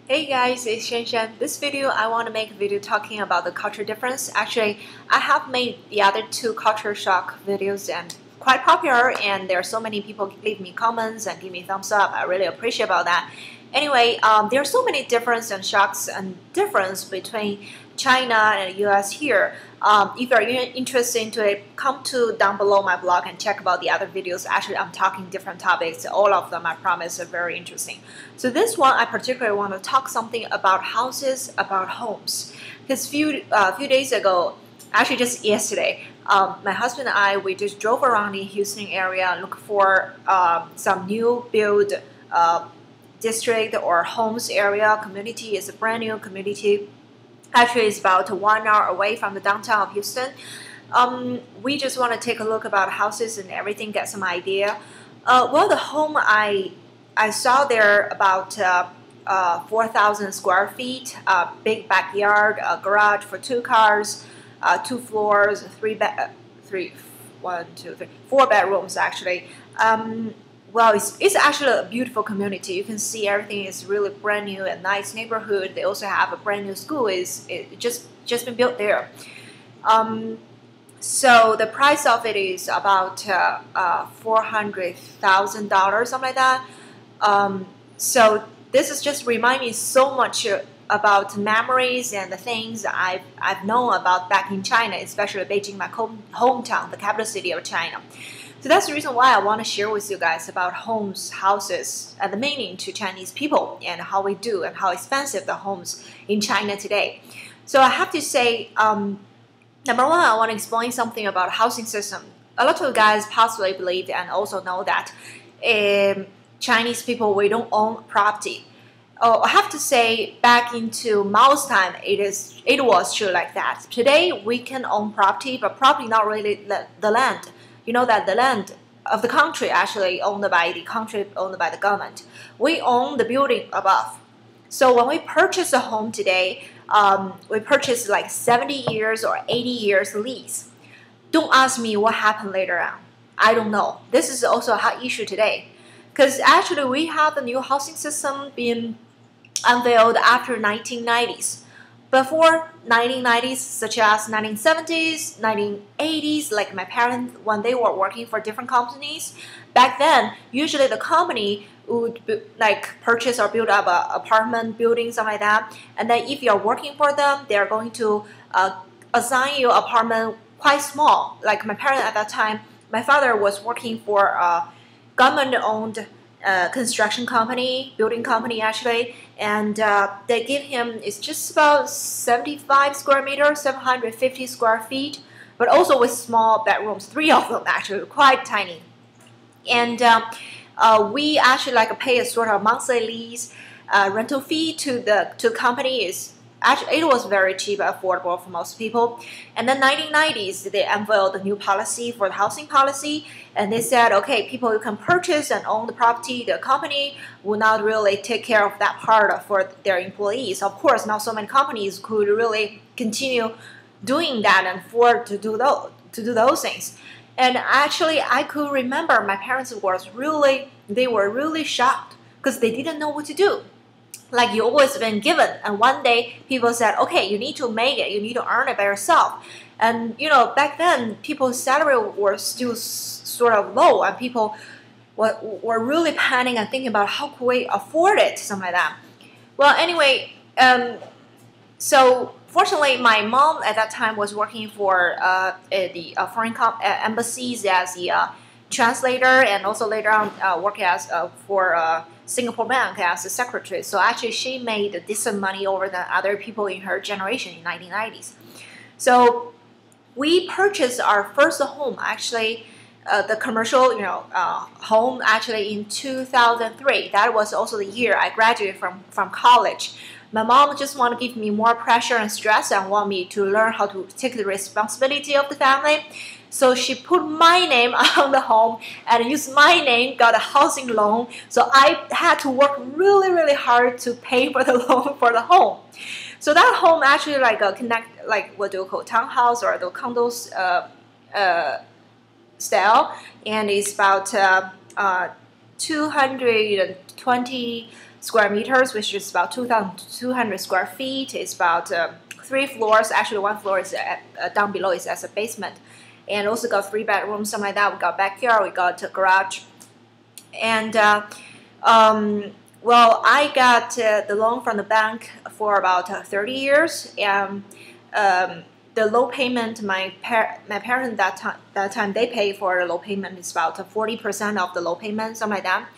Hey guys, it's Shen. This video, I want to make a video talking about the culture difference. Actually, I have made the other two culture shock videos and quite popular, and there are so many people leave me comments and give me thumbs up. I really appreciate about that. Anyway, there are so many difference and shocks and difference between China and U.S. here. If you're interested into it, come to down below my blog and check about the other videos. Actually, I'm talking different topics. All of them, I promise, are very interesting. So this one, I particularly want to talk something about houses, about homes. Because few days ago, actually just yesterday, my husband and I, we just drove around the Houston area, look for some new build district or homes area. Community is a brand new community. Actually, it's about 1 hour away from the downtown of Houston. We just want to take a look about houses and everything, get some idea. Well, the home I saw there about 4,000 square feet, big backyard, a garage for 2 cars, 2 floors, 4 bedrooms actually. Well, it's actually a beautiful community. You can see everything is really brand new and nice neighborhood. They also have a brand new school. It just been built there. So the price of it is about $400,000, something like that. So this is just remind me so much about memories and the things I've known about back in China, especially Beijing, my hometown, the capital city of China. So that's the reason why I want to share with you guys about homes, houses, and the meaning to Chinese people and how we do and how expensive the homes in China today. So I have to say, number one, I want to explain something about housing system. A lot of you guys possibly believe and also know that Chinese people, we don't own property. Oh, I have to say, back into Mao's time, it was true like that. Today, we can own property, but probably not really the land. You know that the land of the country actually owned by the country, owned by the government. We own the building above. So when we purchase a home today, we purchase like 70 years or 80 years lease. Don't ask me what happened later on. I don't know. This is also a hot issue today. Because actually we have the new housing system being unveiled after 1990s. Before 1990s, such as 1970s, 1980s, like my parents, when they were working for different companies, back then, usually the company would like purchase or build up an apartment building, something like that. And then if you're working for them, they're going to assign you an apartment quite small. Like my parents at that time, my father was working for a government-owned construction company, building company actually, and they give him, it's just about 75 square meters, 750 square feet, but also with small bedrooms, 3 of them actually, quite tiny. And we actually like pay a sort of monthly lease rental fee to the company. Is actually, it was very cheap, affordable for most people. And then 1990s, they unveiled the new policy for the housing policy, and they said, okay, people who can purchase and own the property, the company will not really take care of that part for their employees. Of course, not so many companies could really continue doing that and afford to do those things. And actually, I could remember my parents were really shocked because they didn't know what to do. Like you always been given, and one day people said, okay, you need to make it, you need to earn it by yourself. And you know, back then people's salary were still sort of low, and people were really panicking and thinking about how could we afford it, something like that. Well, anyway, so fortunately my mom at that time was working for the foreign embassies as the translator, and also later on working as for Singapore Bank as a secretary. So actually she made decent money over than other people in her generation in 1990s. So we purchased our first home, actually the commercial home, actually in 2003. That was also the year I graduated from college. My mom just want to give me more pressure and stress and want me to learn how to take the responsibility of the family. So she put my name on the home and used my name, got a housing loan. So I had to work really hard to pay for the loan for the home. So that home actually like what do you call townhouse or the condos style, and it's about 220 square meters, which is about 2,200 square feet. It's about 3 floors. Actually, 1 floor is down below is as a basement, and also got 3 bedrooms, something like that. We got backyard, we got a garage, and well, I got the loan from the bank for about 30 years, and the low payment my parents that time they pay for the low payment is about 40% of the low payment, something like that.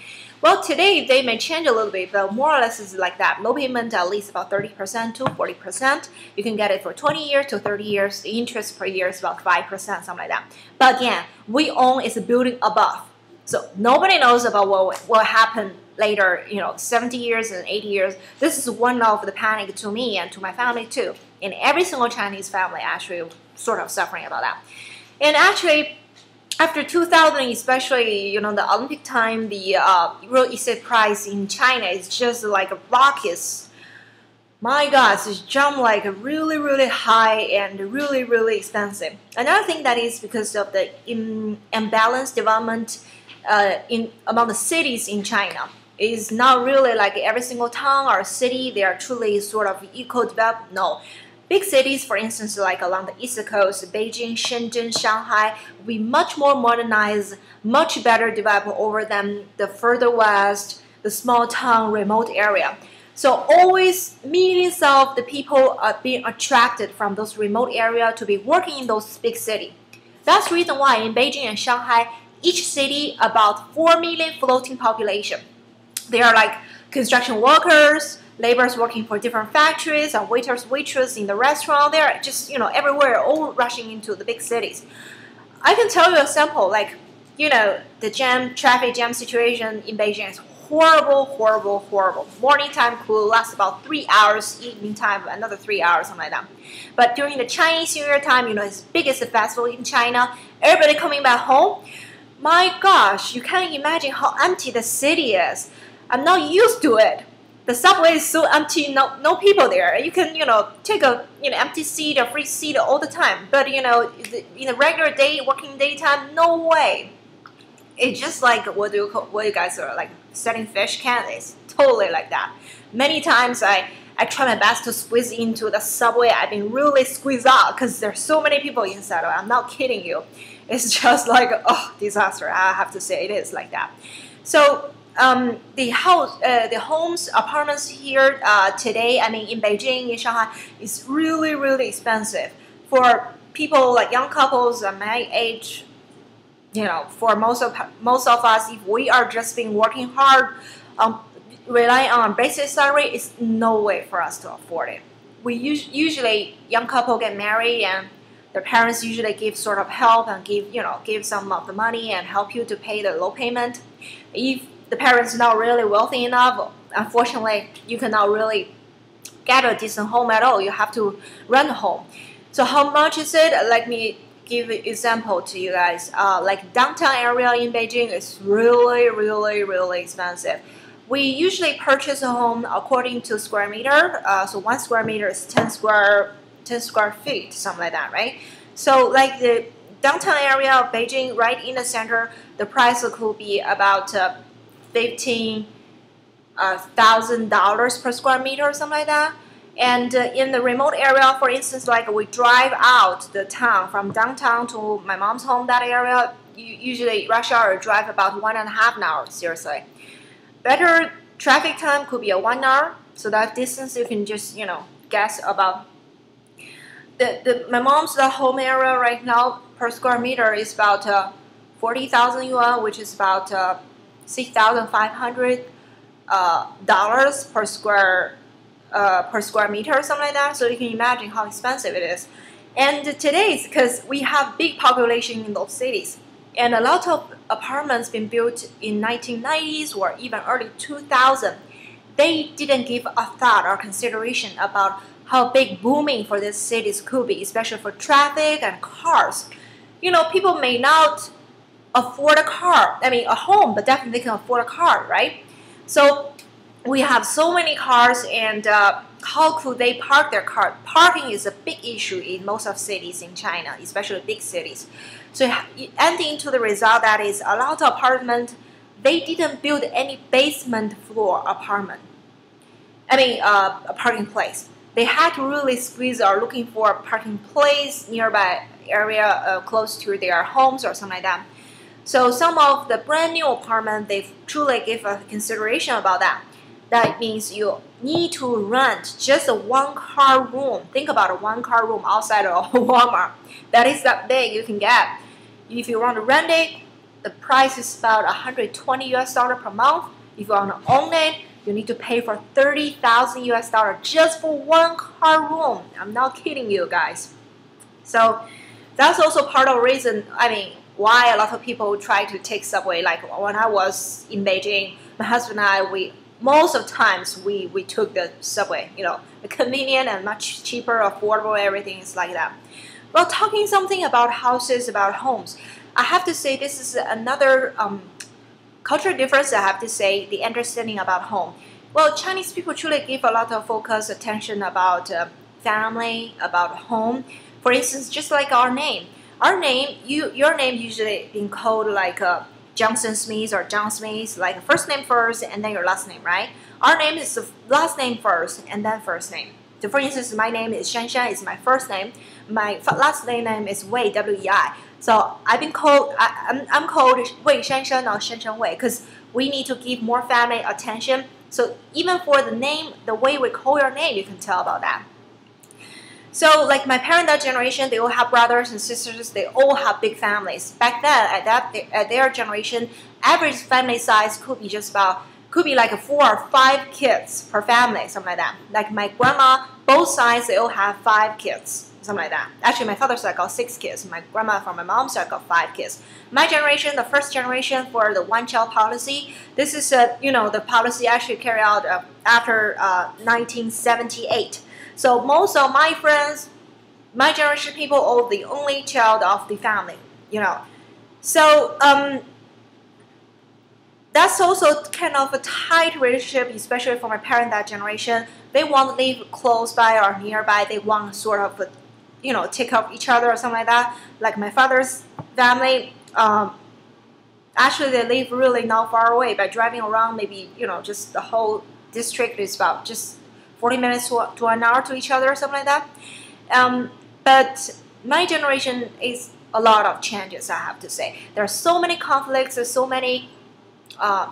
Well, today they may change a little bit, but more or less is like that. Low payment at least about 30% to 40%. You can get it for 20 years to 30 years. The interest per year is about 5%, something like that. But again, we own is a building above, so nobody knows about what happened later. 70 years and 80 years. This is one of the panic to me and to my family too. And every single Chinese family actually sort of suffering about that. And actually, after 2000, especially the Olympic time, the real estate price in China is just like a rocket. My God, it's jumped like really, really high and really, really expensive. Another thing that is because of the imbalanced development among the cities in China. Is not really like every single town or city they are truly sort of equal developed. No. Big cities, for instance, like along the East Coast, Beijing, Shenzhen, Shanghai, will be much more modernized, much better developed over than the further west, the small town, remote area. So always millions of the people are being attracted from those remote areas to be working in those big cities. That's the reason why in Beijing and Shanghai, each city about 4 million floating population. They are like construction workers, laborers working for different factories, and waiters, waitress in the restaurant. They're just, everywhere, all rushing into the big cities. I can tell you a sample, like, the traffic jam situation in Beijing is horrible, horrible, horrible. Morning time could last about 3 hours, evening time another 3 hours, something like that. But during the Chinese New Year time, it's the biggest festival in China. Everybody coming back home. My gosh, you can't imagine how empty the city is. I'm not used to it. The subway is so empty, no people there. You can, take a empty seat, a free seat all the time. But in a regular day, working daytime, no way. It's just like what you guys are like selling fish candies. Totally like that. Many times I try my best to squeeze into the subway. I've been really squeezed out because there's so many people inside. I'm not kidding you. It's just like disaster. I have to say it is like that. So. The homes, apartments here today, in Beijing, in Shanghai, is really, really expensive for people like young couples at my age. For most of us, if we are just been working hard, relying on basic salary, it's no way for us to afford it. We usually young couple get married and their parents usually give sort of help and give some of the money and help you to pay the low payment. If the parents not really wealthy enough, unfortunately, you cannot really get a decent home at all. You have to rent a home. So how much is it? Let me give an example to you guys. Like downtown area in Beijing is really, really, really expensive. We usually purchase a home according to square meter. So 1 square meter is 10 square feet, something like that, right? So like the downtown area of Beijing, right in the center, the price could be about $15,000 per square meter, something like that. And in the remote area, for instance, like we drive out the town from downtown to my mom's home, that area, usually rush hour drive about 1.5 hours, seriously. Better traffic time could be a 1 hour, so that distance you can just, guess about. My mom's home area right now per square meter is about 40,000 yuan, which is about $6,500 per square meter, something like that. So you can imagine how expensive it is. And today, because we have big population in those cities, and a lot of apartments been built in 1990s or even early 2000, they didn't give a thought or consideration about how big booming for these cities could be, especially for traffic and cars. People may not afford a car, a home, but definitely can afford a car, right? So we have so many cars, and how could they park their car? Parking is a big issue in most of cities in China, especially big cities. So ending to the result that is a lot of apartment, they didn't build any basement floor apartment. a parking place. They had to really squeeze or looking for a parking place nearby area close to their homes or something like that. So some of the brand new apartment, they truly give a consideration about that. That means you need to rent just a one-car room. Think about a one-car room outside of Walmart. That is that big you can get. If you want to rent it, the price is about $120 per month. If you want to own it, you need to pay for $30,000 just for one car room. I'm not kidding you guys. So that's also part of the reason, why a lot of people try to take subway. Like when I was in Beijing, my husband and I, most of the times we took the subway. The convenient and much cheaper, affordable, everything is like that. Well, talking something about houses, about homes, I have to say this is another cultural difference. I have to say the understanding about home. Well, Chinese people truly give a lot of focus, attention about family, about home. For instance, just like our name. Our name, your name usually being called like Johnson Smith or John Smith, like first name first and then your last name, right? Our name is the last name first and then first name. So for instance, my name is Shanshan, is my first name. My last name is Wei, W-E-I. So I've been called, I'm called Wei Shanshan or Shanshan Wei because we need to give more family attention. So even for the name, the way we call your name, you can tell about that. So like my parents' that generation, they all have brothers and sisters. They all have big families. Back then, at their generation, average family size could be like 4 or 5 kids per family, something like that. Like my grandma, both sides, they all have 5 kids, something like that. Actually, my father's side got 6 kids. My grandma from my mom's side got 5 kids. My generation, the first generation for the one-child policy, this is the policy actually carried out after 1978. So most of my friends, my generation people, are the only child of the family, So that's also kind of a tight relationship, especially for my parents that generation. They want to live close by or nearby. They want to sort of, take care of each other or something like that. Like my father's family, actually they live really not far away. By driving around, maybe, just the whole district is about just 40 minutes to an hour to each other or something like that. But my generation is a lot of changes, I have to say. There are so many conflicts, there's so many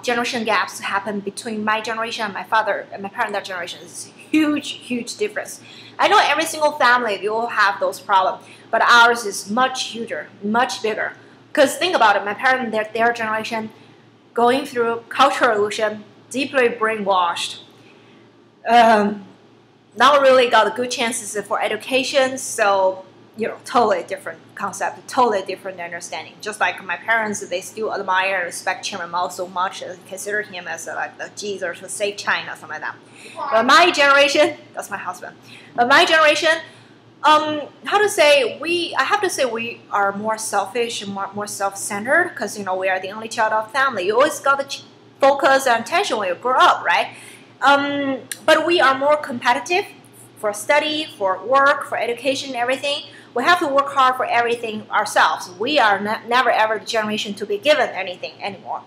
generation gaps happen between my generation and my father and my parents' generation. It's a huge difference. I know every single family, they all have those problems, but ours is much huger, much bigger. Because think about it, my parents, their generation, going through cultural revolution, deeply brainwashed. Not really got good chances for education, so totally different concept, totally different understanding. Just like my parents, they still admire and respect Chairman Mao so much and consider him as like the Jesus who saved China, something like that. But my generation, that's my husband. But my generation, I have to say we are more selfish and more self-centered because we are the only child of family. You always got to focus and attention when you grow up, right? But we are more competitive for study, for work, for education, everything. We have to work hard for everything ourselves. We are never ever the generation to be given anything anymore.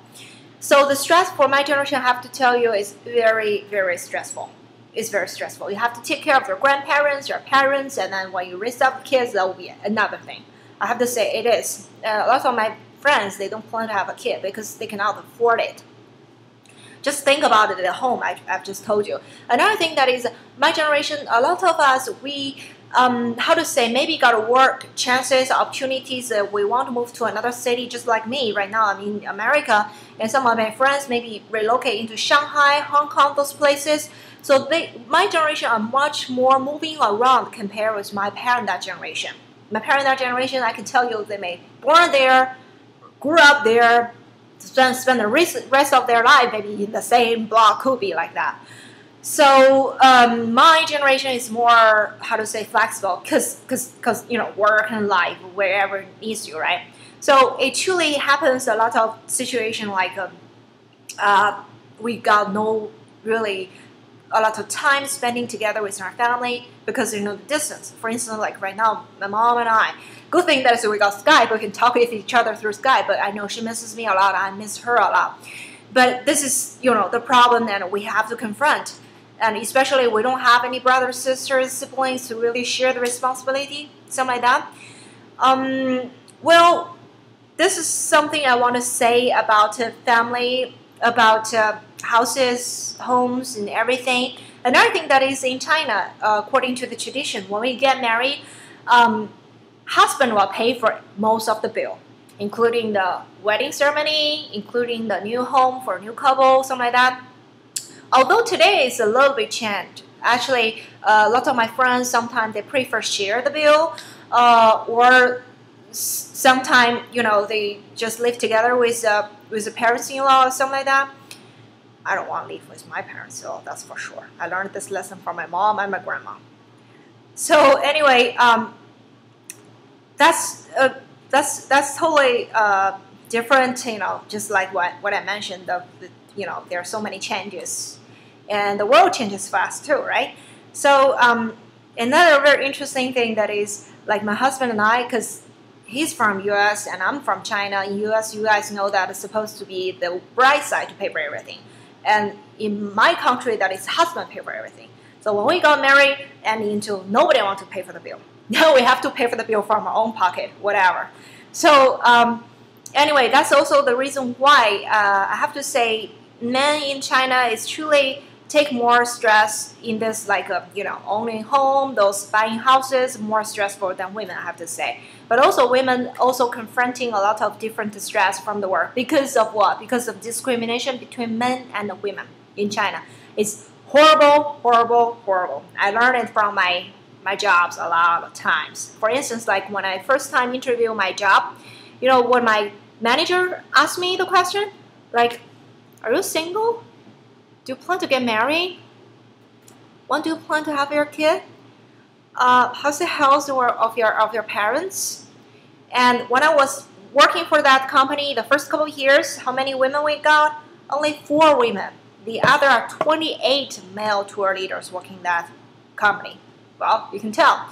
So the stress for my generation, I have to tell you, is very stressful. It's very stressful. You have to take care of your grandparents, your parents, and then when you raise up kids, that will be another thing. I have to say it is. A lot of my friends, they don't plan to have a kid because they cannot afford it. Just think about it at home, I've just told you. Another thing that is, my generation, a lot of us, we, maybe got work chances, opportunities. We want to move to another city just like me right now. I'm in America, and some of my friends maybe relocate into Shanghai, Hong Kong, those places. So my generation are much more moving around compared with my parents' that generation. My parents' that generation, I can tell you, they may born there, grew up there, spend the rest of their life maybe in the same block, could be like that. So my generation is more, flexible because work and life, wherever it needs you, right? So it truly happens a lot of situation like we got a lot of time spending together with our family because the distance. For instance, like right now, my mom and I, good thing that is we got Skype, we can talk with each other through Skype, but I know she misses me a lot, I miss her a lot. But this is, the problem that we have to confront. and especially we don't have any brothers, sisters, siblings to really share the responsibility, something like that. Well, this is something I want to say about family, about houses, homes, and everything. Another thing that is in China, according to the tradition, when we get married, husband will pay for most of the bill, including the wedding ceremony, including the new home for a new couple, something like that. Although today is a little bit changed. Actually, a lot of my friends sometimes they prefer share the bill, or sometimes they just live together with the parents-in-law or something like that. I don't want to live with my parents, so that's for sure. I learned this lesson from my mom and my grandma. So anyway, that's totally different. Just like what I mentioned. There are so many changes, and the world changes fast too, right? So another very interesting thing that is like my husband and I, because he's from U.S. and I'm from China. In U.S., you guys know that it's supposed to be the bride side to pay for everything. And in my country, that is husband pay for everything. So when we got married and into nobody wants to pay for the bill. Now we have to pay for the bill from our own pocket, whatever. So anyway, that's also the reason why I have to say men in China is truly take more stress in this, like owning home, those buying houses, more stressful than women, I have to say. But also women also confronting a lot of different stress from the work because of what? Because of discrimination between men and women in China. It's horrible, horrible, horrible. I learned it from my jobs a lot of times. For instance, like when I first time interview my job, when my manager asked me the question, like, are you single? Do you plan to get married? When do you plan to have your kid? How's the health of your parents? And when I was working for that company the first couple of years, how many women we got? Only 4 women. The other are 28 male tour leaders working that company. Well, you can tell.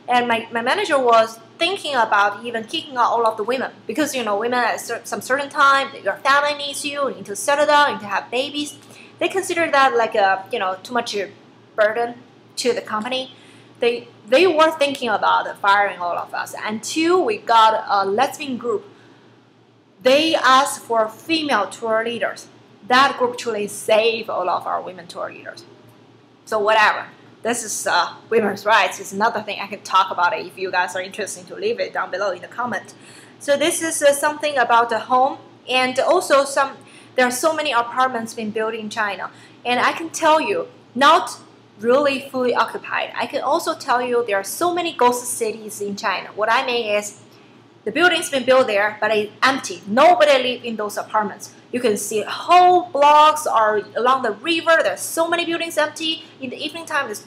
And my manager was thinking about even kicking out all of the women because women at some certain time, your family needs you need to settle down, you need to have babies. They consider that like a too much burden to the company. They were thinking about firing all of us until we got a lesbian group. They asked for female tour leaders. That group truly saved all of our women tour leaders. So whatever. This is women's rights. It's another thing I can talk about it if you guys are interested to leave it down below in the comment. So this is something about the home, and also there are so many apartments being built in China, and I can tell you, not really fully occupied. I can also tell you there are so many ghost cities in China. What I mean is, the building's been built there, but it's empty. Nobody lives in those apartments. You can see whole blocks are along the river. There's so many buildings empty. In the evening time, it's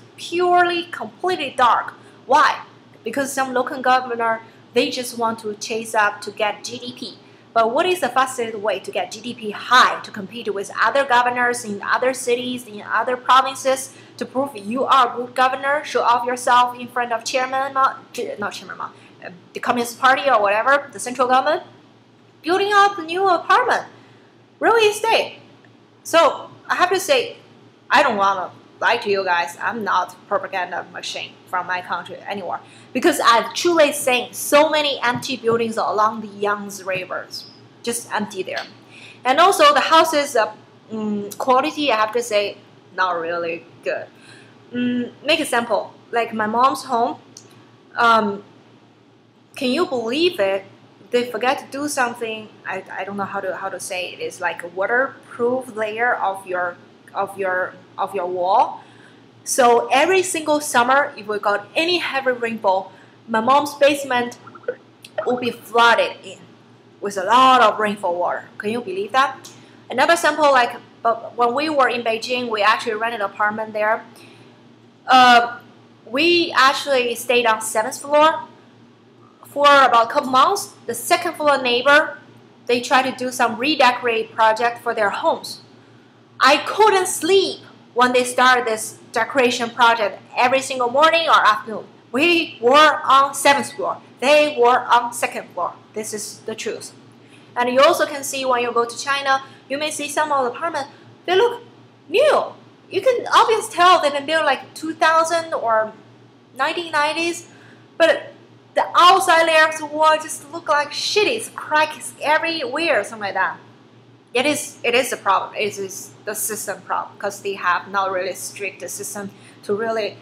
completely dark. Why? Because some local governor, they just want to chase up to get GDP. But what is the fastest way to get GDP high to compete with other governors in other cities, in other provinces, to prove you are a good governor, show off yourself in front of the Communist Party or whatever, the central government, building up a new apartment, real estate. So I have to say, I don't want to lie to you guys. I'm not propaganda machine from my country anymore because I've truly seen so many empty buildings along the Yangtze rivers, just empty there. And also the houses quality, I have to say, not really good. Make example, like my mom's home. Can you believe it? They forget to do something. I don't know how to say it. It's like a waterproof layer of your wall. So every single summer, if we got any heavy rainfall, my mom's basement will be flooded in with a lot of rainfall water. Can you believe that? Another sample, like when we were in Beijing, we actually rented an apartment there. We actually stayed on 7th floor. For about a couple months, the 2nd floor neighbor, they tried to do some redecorate project for their homes. I couldn't sleep when they started this decoration project every single morning or afternoon. We were on 7th floor. They were on 2nd floor. This is the truth. And you also can see when you go to China, you may see some of the apartments, they look new. you can obviously tell they've been built like 2000 or 1990s, but the outside layer of the wall just look like shit. It's cracks everywhere, something like that. It is a problem. It is the system problem because they have not really strict system to really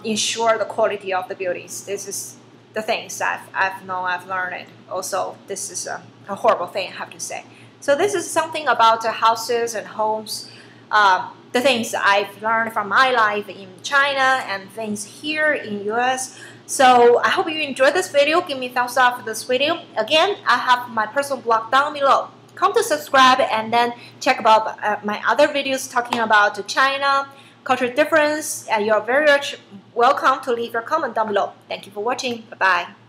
ensure the quality of the buildings. This is the things I've learned it. Also, this is a horrible thing, I have to say. So this is something about the houses and homes, the things I've learned from my life in China and things here in US. So I hope you enjoyed this video. Give me a thumbs up for this video. Again, I have my personal blog down below. Come to subscribe and then check about my other videos talking about China, cultural difference. You're very much welcome to leave your comment down below. Thank you for watching. Bye-bye.